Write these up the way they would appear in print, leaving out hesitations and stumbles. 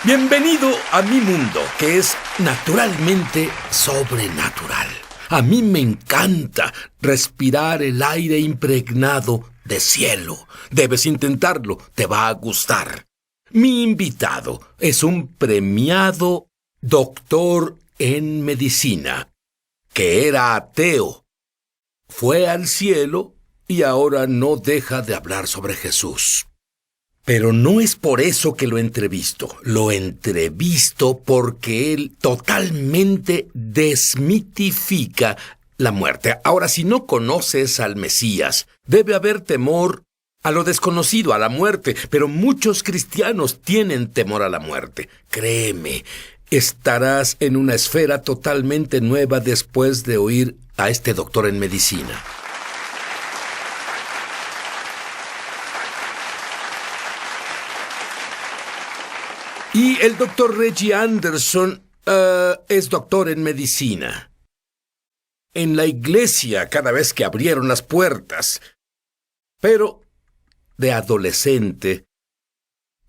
Bienvenido a mi mundo, que es naturalmente sobrenatural. A mí me encanta respirar el aire impregnado de cielo. Debes intentarlo, te va a gustar. Mi invitado es un premiado doctor en medicina, que era ateo. Fue al cielo y ahora no deja de hablar sobre Jesús. Pero no es por eso que lo entrevisto. Lo entrevisto porque él totalmente desmitifica la muerte. Ahora, si no conoces al Mesías, debe haber temor a lo desconocido, a la muerte. Pero muchos cristianos tienen temor a la muerte. Créeme, estarás en una esfera totalmente nueva después de oír a este doctor en medicina. Y el doctor Reggie Anderson es doctor en medicina. En la iglesia, cada vez que abrieron las puertas. Pero, de adolescente,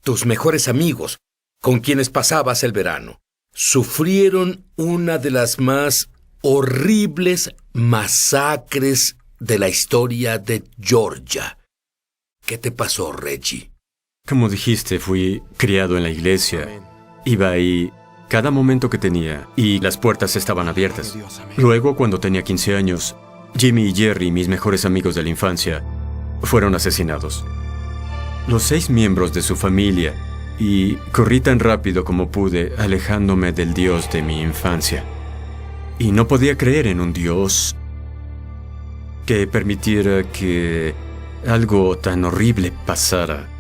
tus mejores amigos, con quienes pasabas el verano, sufrieron una de las más horribles masacres de la historia de Georgia. ¿Qué te pasó, Reggie? Como dijiste, fui criado en la iglesia. Iba ahí cada momento que tenía y las puertas estaban abiertas. Luego, cuando tenía 15 años, Jimmy y Jerry, mis mejores amigos de la infancia, fueron asesinados. Los 6 miembros de su familia, y corrí tan rápido como pude, alejándome del Dios de mi infancia. Y no podía creer en un Dios que permitiera que algo tan horrible pasara.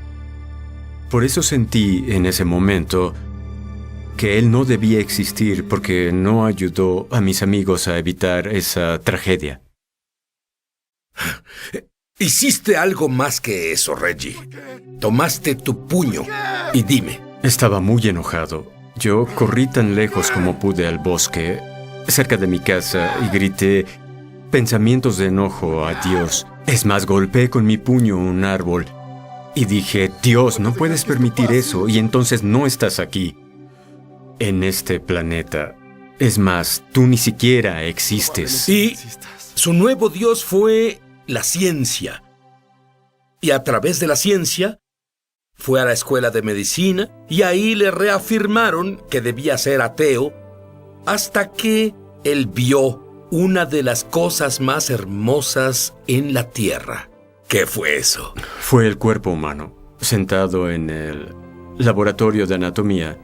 Por eso sentí en ese momento que él no debía existir porque no ayudó a mis amigos a evitar esa tragedia. Hiciste algo más que eso, Reggie. Tomaste tu puño y dime. Estaba muy enojado. Yo corrí tan lejos como pude al bosque, cerca de mi casa, y grité pensamientos de enojo a Dios. Es más, golpeé con mi puño un árbol. Y dije, Dios, no puedes permitir eso, y entonces no estás aquí, en este planeta. Es más, tú ni siquiera existes. Y su nuevo Dios fue la ciencia. Y a través de la ciencia, fue a la escuela de medicina, y ahí le reafirmaron que debía ser ateo, hasta que él vio una de las cosas más hermosas en la tierra. ¿Qué fue eso? Fue el cuerpo humano. Sentado en el laboratorio de anatomía,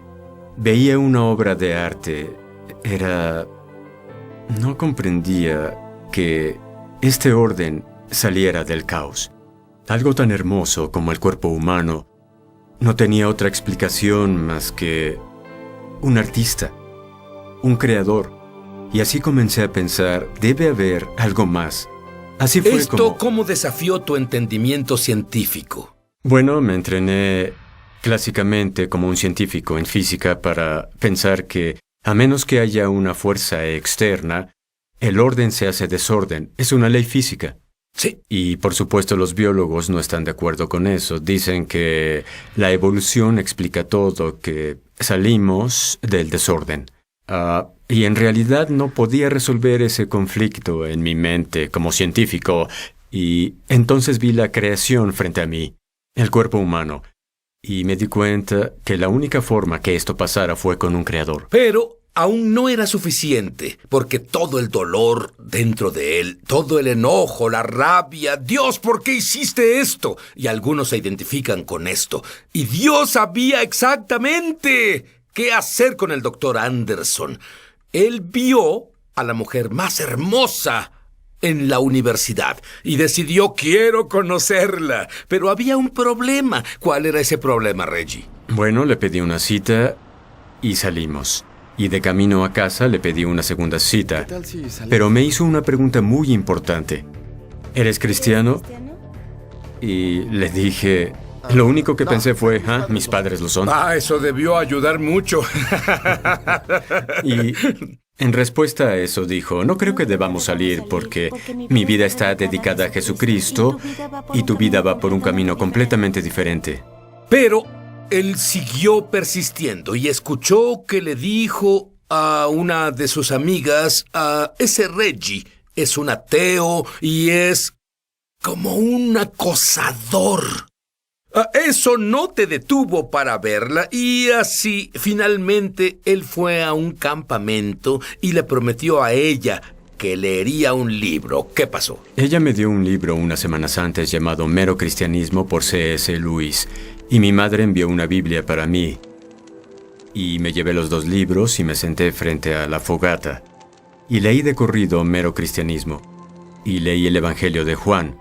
veía una obra de arte. No comprendía que este orden saliera del caos. Algo tan hermoso como el cuerpo humano no tenía otra explicación más que un artista, un creador. Y así comencé a pensar, debe haber algo más. Así fue. ¿Esto cómo desafió tu entendimiento científico? Bueno, me entrené clásicamente como un científico en física para pensar que, a menos que haya una fuerza externa, el orden se hace desorden. Es una ley física. Sí. Y por supuesto los biólogos no están de acuerdo con eso. Dicen que la evolución explica todo, que salimos del desorden. Y en realidad no podía resolver ese conflicto en mi mente como científico, y entonces vi la creación frente a mí, el cuerpo humano, y me di cuenta que la única forma que esto pasara fue con un creador. Pero aún no era suficiente, porque todo el dolor dentro de él, todo el enojo, la rabia, Dios, ¿por qué hiciste esto? Y algunos se identifican con esto. Y Dios sabía exactamente qué hacer con el doctor Anderson. Él vio a la mujer más hermosa en la universidad y decidió, quiero conocerla. Pero había un problema. ¿Cuál era ese problema, Reggie? Bueno, le pedí una cita y salimos. Y de camino a casa le pedí una segunda cita. Pero me hizo una pregunta muy importante. ¿Eres cristiano? Y le dije... Lo único que pensé fue, mis padres lo son. Eso debió ayudar mucho. Y en respuesta a eso dijo, no creo que debamos salir porque mi vida está dedicada a Jesucristo y tu vida va por un camino completamente diferente. Pero él siguió persistiendo y escuchó que le dijo a una de sus amigas, ese Reggie es un ateo y es como un acosador. Eso no te detuvo para verla y así finalmente él fue a un campamento y le prometió a ella que leería un libro. ¿Qué pasó? Ella me dio un libro unas semanas antes llamado Mero Cristianismo por C.S. Lewis y mi madre envió una Biblia para mí. Y me llevé los 2 libros y me senté frente a la fogata y leí de corrido Mero Cristianismo y leí el Evangelio de Juan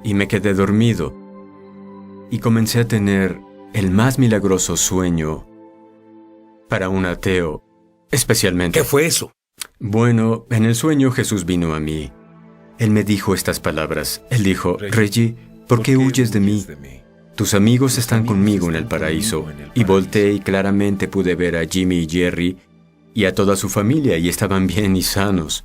y me quedé dormido. Y comencé a tener el más milagroso sueño para un ateo, especialmente. ¿Qué fue eso? Bueno, en el sueño Jesús vino a mí. Él me dijo estas palabras. Él dijo, Reggie, ¿por qué huyes de mí? Tus amigos están conmigo en el paraíso. Y volteé y claramente pude ver a Jimmy y Jerry y a toda su familia y estaban bien y sanos.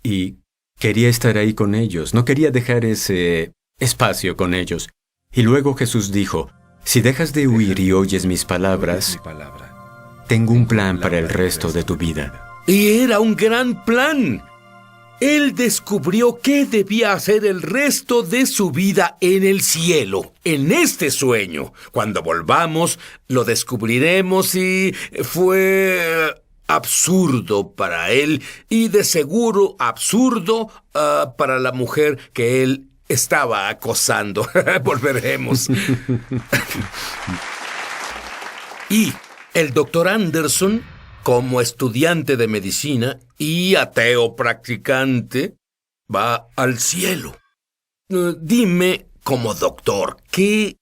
Y quería estar ahí con ellos, no quería dejar ese espacio con ellos. Y luego Jesús dijo, si dejas de huir y oyes mis palabras, tengo un plan para el resto de tu vida. Y era un gran plan. Él descubrió qué debía hacer el resto de su vida en el cielo, en este sueño. Cuando volvamos, lo descubriremos y fue absurdo para él y de seguro absurdo para la mujer que él estaba acosando. Volveremos. Y el doctor Anderson, como estudiante de medicina y ateo practicante, va al cielo. Dime, como doctor, ¿qué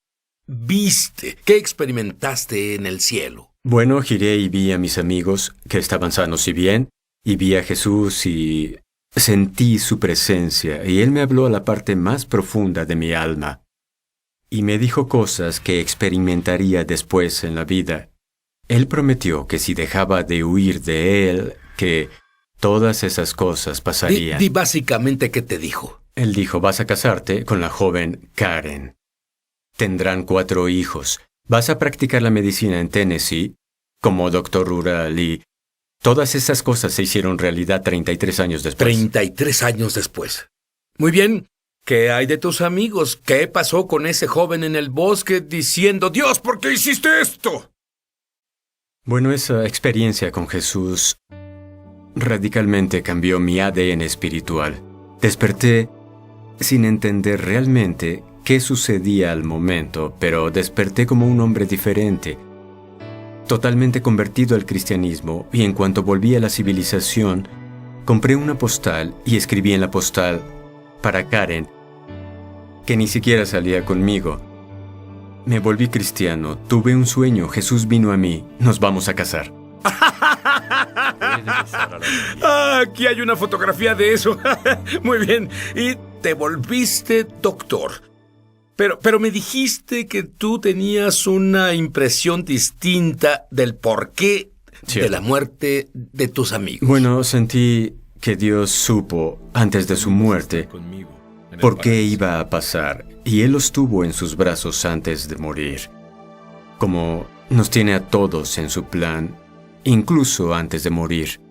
viste? ¿Qué experimentaste en el cielo? Bueno, giré y vi a mis amigos que estaban sanos y bien, y vi a Jesús y sentí su presencia, y Él me habló a la parte más profunda de mi alma, y me dijo cosas que experimentaría después en la vida. Él prometió que si dejaba de huir de Él, que todas esas cosas pasarían. Di básicamente qué te dijo. Él dijo, vas a casarte con la joven Karen. Tendrán 4 hijos. Vas a practicar la medicina en Tennessee como doctor rural y todas esas cosas se hicieron realidad 33 años después. 33 años después. Muy bien. ¿Qué hay de tus amigos? ¿Qué pasó con ese joven en el bosque diciendo, Dios, ¿por qué hiciste esto? Bueno, esa experiencia con Jesús radicalmente cambió mi ADN espiritual. Desperté sin entender realmente qué sucedía al momento, pero desperté como un hombre diferente, totalmente convertido al cristianismo, y en cuanto volví a la civilización, compré una postal y escribí en la postal para Karen, que ni siquiera salía conmigo. Me volví cristiano, tuve un sueño, Jesús vino a mí, nos vamos a casar. Aquí hay una fotografía de eso. Muy bien. Y te volviste doctor. Pero me dijiste que tú tenías una impresión distinta del porqué de la muerte de tus amigos. Bueno, sentí que Dios supo, antes de su muerte, por qué iba a pasar, y Él los tuvo en sus brazos antes de morir. Como nos tiene a todos en su plan, incluso antes de morir.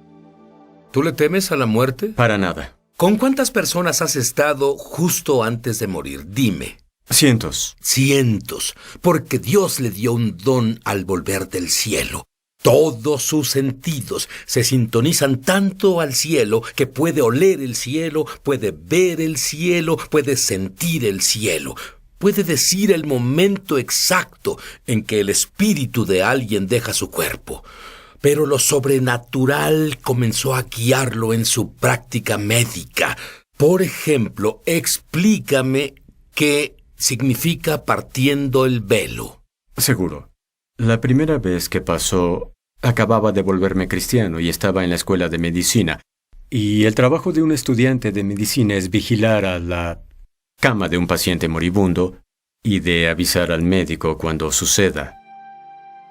¿Tú le temes a la muerte? Para nada. ¿Con cuántas personas has estado justo antes de morir? Dime. Cientos. Cientos, porque Dios le dio un don al volver del cielo. Todos sus sentidos se sintonizan tanto al cielo que puede oler el cielo, puede ver el cielo, puede sentir el cielo. Puede decir el momento exacto en que el espíritu de alguien deja su cuerpo. Pero lo sobrenatural comenzó a guiarlo en su práctica médica. Por ejemplo, explícame qué significa partiendo el velo. Seguro. La primera vez que pasó, acababa de volverme cristiano y estaba en la escuela de medicina. Y el trabajo de un estudiante de medicina es vigilar a la cama de un paciente moribundo y de avisar al médico cuando suceda.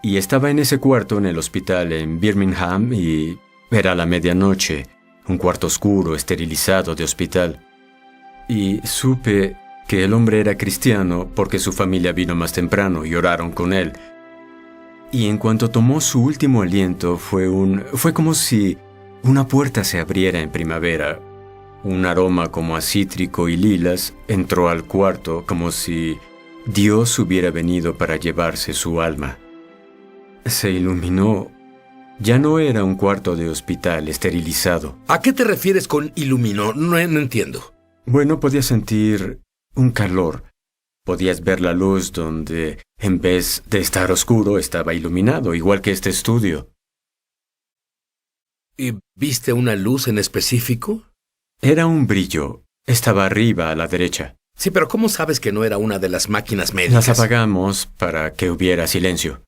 Y estaba en ese cuarto en el hospital en Birmingham y era la medianoche, un cuarto oscuro, esterilizado de hospital. Y supe que el hombre era cristiano porque su familia vino más temprano y oraron con él. Y en cuanto tomó su último aliento, fue como si una puerta se abriera en primavera. Un aroma como a cítrico y lilas entró al cuarto, como si Dios hubiera venido para llevarse su alma. Se iluminó. Ya no era un cuarto de hospital esterilizado. ¿A qué te refieres con iluminó? No entiendo. Bueno, podías sentir un calor. Podías ver la luz donde, en vez de estar oscuro, estaba iluminado, igual que este estudio. ¿Y viste una luz en específico? Era un brillo. Estaba arriba, a la derecha. Sí, pero ¿cómo sabes que no era una de las máquinas médicas? Las apagamos para que hubiera silencio.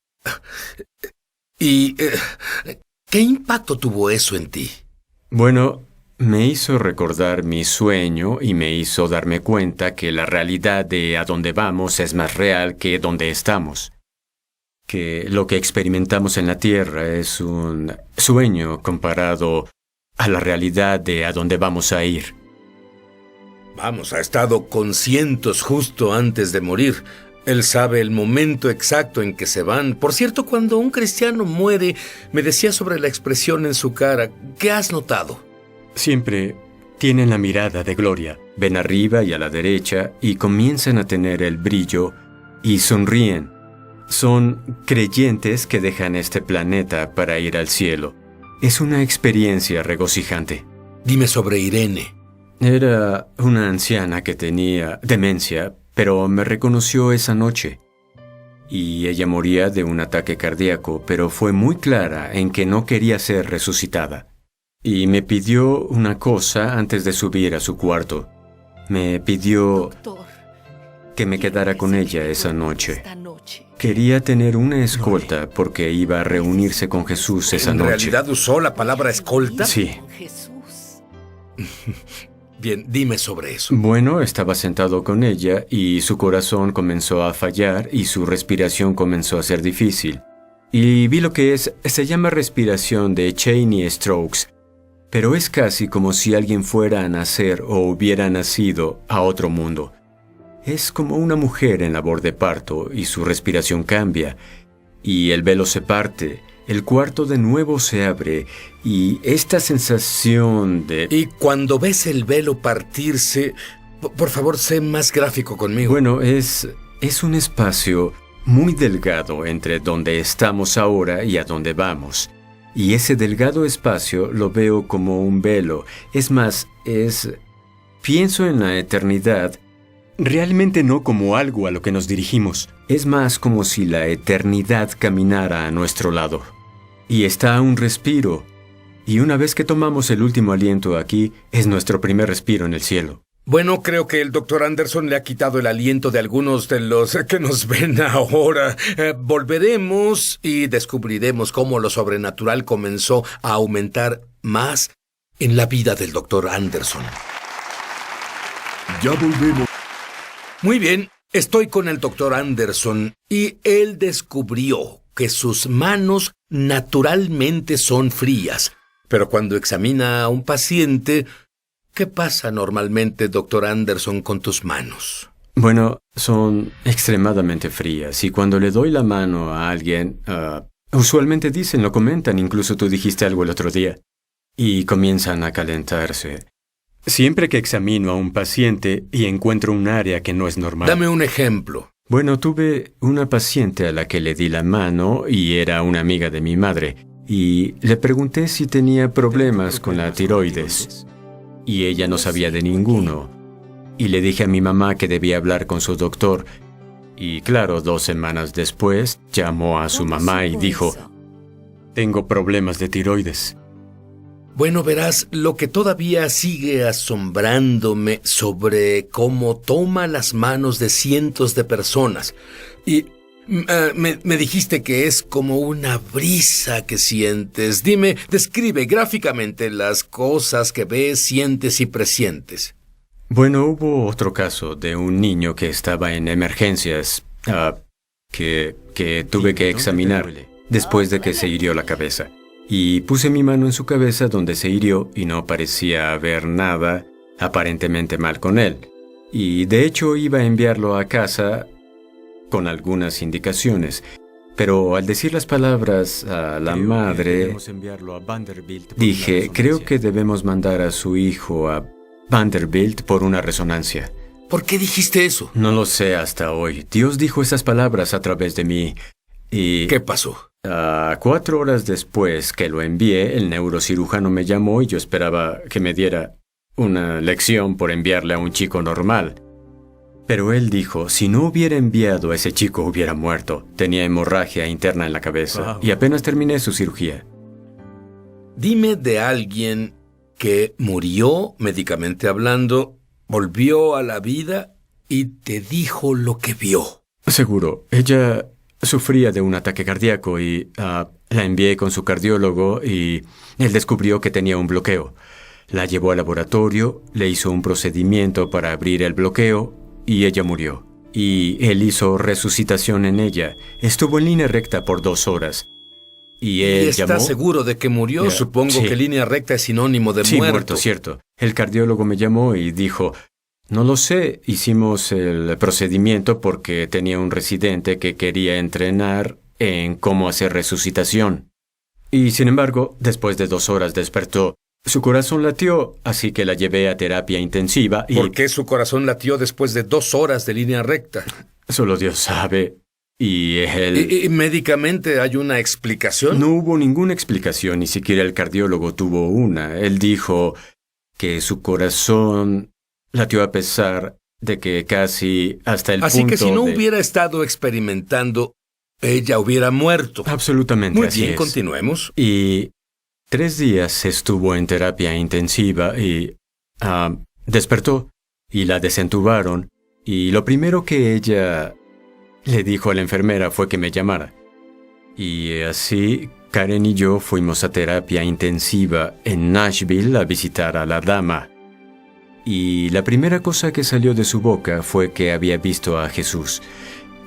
¿Y qué impacto tuvo eso en ti? Bueno, me hizo recordar mi sueño y me hizo darme cuenta que la realidad de a dónde vamos es más real que donde estamos. Que lo que experimentamos en la Tierra es un sueño comparado a la realidad de a dónde vamos a ir. Vamos, ha estado con cientos justo antes de morir. Él sabe el momento exacto en que se van. Por cierto, cuando un cristiano muere, me decía sobre la expresión en su cara. ¿Qué has notado? Siempre tienen la mirada de gloria. Ven arriba y a la derecha y comienzan a tener el brillo y sonríen. Son creyentes que dejan este planeta para ir al cielo. Es una experiencia regocijante. Dime sobre Irene. Era una anciana que tenía demencia, pero me reconoció esa noche. Y ella moría de un ataque cardíaco, pero fue muy clara en que no quería ser resucitada. Y me pidió una cosa antes de subir a su cuarto. Me pidió que me quedara con ella esa noche. Quería tener una escolta porque iba a reunirse con Jesús esa noche. ¿En realidad usó la palabra escolta? Sí. Bien, dime sobre eso. Bueno, estaba sentado con ella y su corazón comenzó a fallar y su respiración comenzó a ser difícil. Y vi lo que se llama respiración de Cheney Strokes, pero es casi como si alguien fuera a nacer o hubiera nacido a otro mundo. Es como una mujer en labor de parto y su respiración cambia, y el velo se parte, el cuarto de nuevo se abre, y esta sensación de... Y cuando ves el velo partirse, por favor, sé más gráfico conmigo. Bueno, es un espacio muy delgado entre donde estamos ahora y a donde vamos. Y ese delgado espacio lo veo como un velo. Es más, pienso en la eternidad, realmente no como algo a lo que nos dirigimos. Es más como si la eternidad caminara a nuestro lado. Y está a un respiro. Y una vez que tomamos el último aliento aquí, es nuestro primer respiro en el cielo. Bueno, creo que el Dr. Anderson le ha quitado el aliento de algunos de los que nos ven ahora. Volveremos y descubriremos cómo lo sobrenatural comenzó a aumentar más en la vida del Dr. Anderson. Ya volvemos. Muy bien, estoy con el Dr. Anderson y él descubrió que sus manos naturalmente son frías. Pero cuando examina a un paciente, ¿qué pasa normalmente, Dr. Anderson, con tus manos? Bueno, son extremadamente frías y cuando le doy la mano a alguien, usualmente lo comentan, incluso tú dijiste algo el otro día, y comienzan a calentarse. Siempre que examino a un paciente y encuentro un área que no es normal. Dame un ejemplo. Bueno, tuve una paciente a la que le di la mano y era una amiga de mi madre, y le pregunté si tenía problemas con la tiroides. Y ella no sabía de ninguno. Y le dije a mi mamá que debía hablar con su doctor. Y claro, 2 semanas después, llamó a su mamá y dijo, tengo problemas de tiroides. Bueno, verás, lo que todavía sigue asombrándome sobre cómo toma las manos de cientos de personas. Y me dijiste que es como una brisa que sientes. Dime, describe gráficamente las cosas que ves, sientes y presientes. Bueno, hubo otro caso de un niño que estaba en emergencias, que tuve que examinar después de que se hirió la cabeza. Y puse mi mano en su cabeza donde se hirió y no parecía haber nada aparentemente mal con él. Y de hecho iba a enviarlo a casa con algunas indicaciones. Pero al decir las palabras a la madre, dije, creo que debemos mandar a su hijo a Vanderbilt por una resonancia. ¿Por qué dijiste eso? No lo sé hasta hoy. Dios dijo esas palabras a través de mí. Y ¿qué pasó? 4 horas después que lo envié, el neurocirujano me llamó y yo esperaba que me diera una lección por enviarle a un chico normal. Pero él dijo, si no hubiera enviado a ese chico hubiera muerto. Tenía hemorragia interna en la cabeza. Wow. Y apenas terminé su cirugía. Dime de alguien que murió, médicamente hablando, volvió a la vida y te dijo lo que vio. Seguro. Ella sufría de un ataque cardíaco y la envié con su cardiólogo y él descubrió que tenía un bloqueo. La llevó al laboratorio, le hizo un procedimiento para abrir el bloqueo y ella murió. Y él hizo resucitación en ella. Estuvo en línea recta por 2 horas. Y él ¿Y estás llamó... seguro de que murió? Supongo sí. Que línea recta es sinónimo de Sí, muerto. cierto. El cardiólogo me llamó y dijo, no lo sé, hicimos el procedimiento porque tenía un residente que quería entrenar en cómo hacer resucitación. Y sin embargo, después de 2 horas despertó. Su corazón latió, así que la llevé a terapia intensiva y... ¿Por qué su corazón latió después de 2 horas de línea recta? Solo Dios sabe. Y él... ¿Y médicamente hay una explicación? No hubo ninguna explicación, ni siquiera el cardiólogo tuvo una. Él dijo que su corazón latió a pesar de que casi hasta el punto Así que si no de... hubiera estado experimentando, ella hubiera muerto. Absolutamente, Muy así bien, es. continuemos. Y 3 días estuvo en terapia intensiva y despertó y la desentubaron. Y lo primero que ella le dijo a la enfermera fue que me llamara. Y así Karen y yo fuimos a terapia intensiva en Nashville a visitar a la dama. Y la primera cosa que salió de su boca fue que había visto a Jesús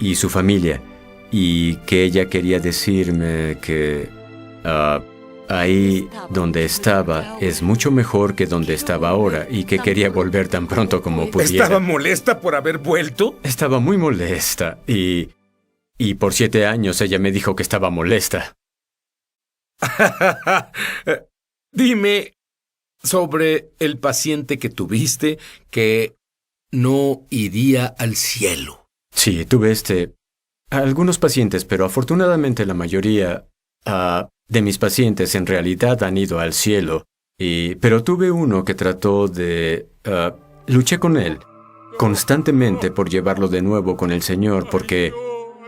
y su familia y que ella quería decirme que ahí donde estaba es mucho mejor que donde estaba ahora y que quería volver tan pronto como pudiera. ¿Estaba molesta por haber vuelto? Estaba muy molesta y por 7 años ella me dijo que estaba molesta. Dime sobre el paciente que tuviste que no iría al cielo. Sí, tuve algunos pacientes, pero afortunadamente la mayoría de mis pacientes en realidad han ido al cielo. Pero tuve uno que trató de... luché con él constantemente por llevarlo de nuevo con el Señor, porque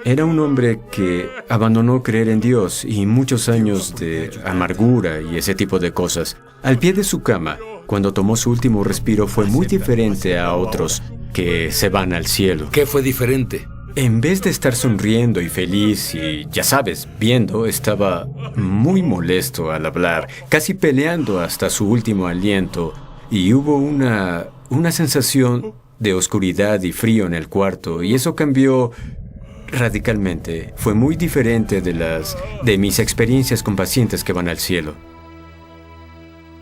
era un hombre que abandonó creer en Dios y muchos años de amargura y ese tipo de cosas. Al pie de su cama, cuando tomó su último respiro, fue muy diferente a otros que se van al cielo. ¿Qué fue diferente? En vez de estar sonriendo y feliz y, ya sabes, viendo, estaba muy molesto al hablar, casi peleando hasta su último aliento, y hubo una sensación de oscuridad y frío en el cuarto, y eso cambió radicalmente. Fue muy diferente de mis experiencias con pacientes que van al cielo.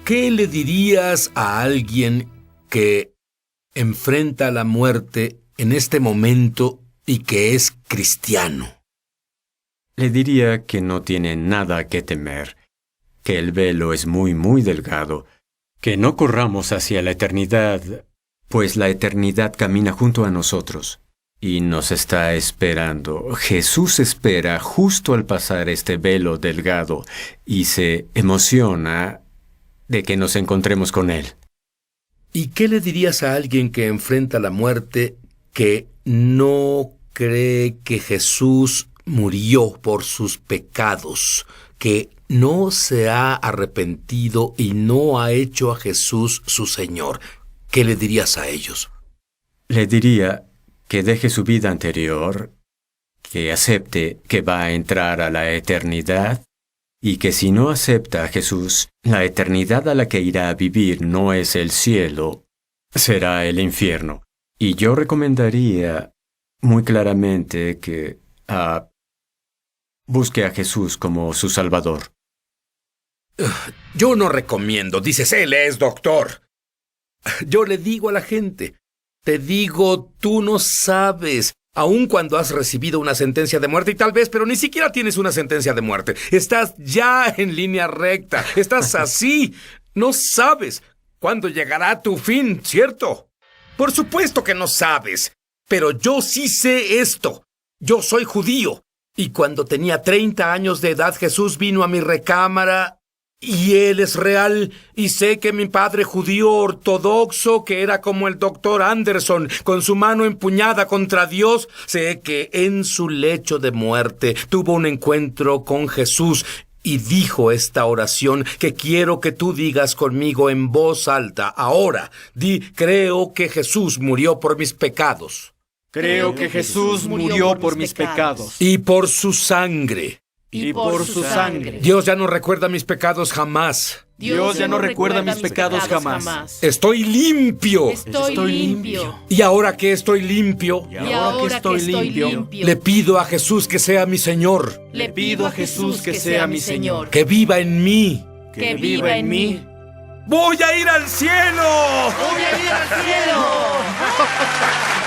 ¿Qué le dirías a alguien que enfrenta la muerte en este momento y que es cristiano? Le diría que no tiene nada que temer, que el velo es muy, muy delgado, que no corramos hacia la eternidad, pues la eternidad camina junto a nosotros y nos está esperando. Jesús espera justo al pasar este velo delgado y se emociona de que nos encontremos con Él. ¿Y qué le dirías a alguien que enfrenta la muerte que no cree que Jesús murió por sus pecados, que no se ha arrepentido y no ha hecho a Jesús su Señor? ¿Qué le dirías a ellos? Le diría que deje su vida anterior, que acepte que va a entrar a la eternidad y que si no acepta a Jesús, la eternidad a la que irá a vivir no es el cielo, será el infierno. Y yo recomendaría muy claramente que busque a Jesús como su Salvador. Yo no recomiendo, dices, él es doctor. Yo le digo a la gente, Te digo, tú no sabes. Aun cuando has recibido una sentencia de muerte, y tal vez, pero ni siquiera tienes una sentencia de muerte. Estás ya en línea recta. Estás así. No sabes cuándo llegará tu fin, ¿cierto? Por supuesto que no sabes. Pero yo sí sé esto. Yo soy judío. Y cuando tenía 30 años de edad, Jesús vino a mi recámara. Y él es real, y sé que mi padre judío ortodoxo, que era como el doctor Anderson, con su mano empuñada contra Dios, sé que en su lecho de muerte tuvo un encuentro con Jesús y dijo esta oración que quiero que tú digas conmigo en voz alta. Ahora, di, creo que Jesús murió por mis pecados. Creo que Jesús murió por mis pecados. Y por su sangre. Y por su sangre. Dios ya no recuerda mis pecados jamás. Dios ya no recuerda mis pecados jamás. Estoy limpio. Estoy limpio. Y ahora que estoy limpio, Y ahora que estoy limpio, le pido a Jesús que sea mi Señor, le pido a Jesús que sea mi Señor, que viva en mí. que viva en mí. ¡Voy a ir al cielo! ¡Voy a ir al cielo!